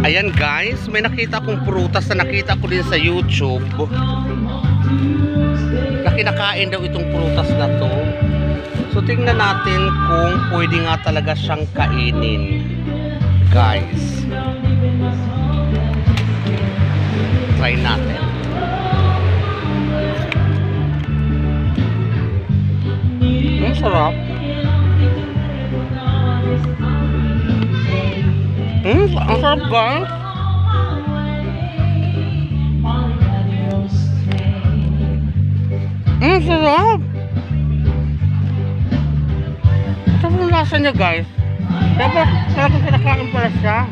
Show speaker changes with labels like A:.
A: Ayan guys, may nakita akong prutas na nakita ko din sa YouTube na kinakain daw itong prutas na to. So tingnan natin kung pwede nga talaga siyang kainin, guys. Try natin. Ang sarap. Ang sarap guys. Ang sarap. Ito yung lasa niya guys. Dapat kinakain pala siya.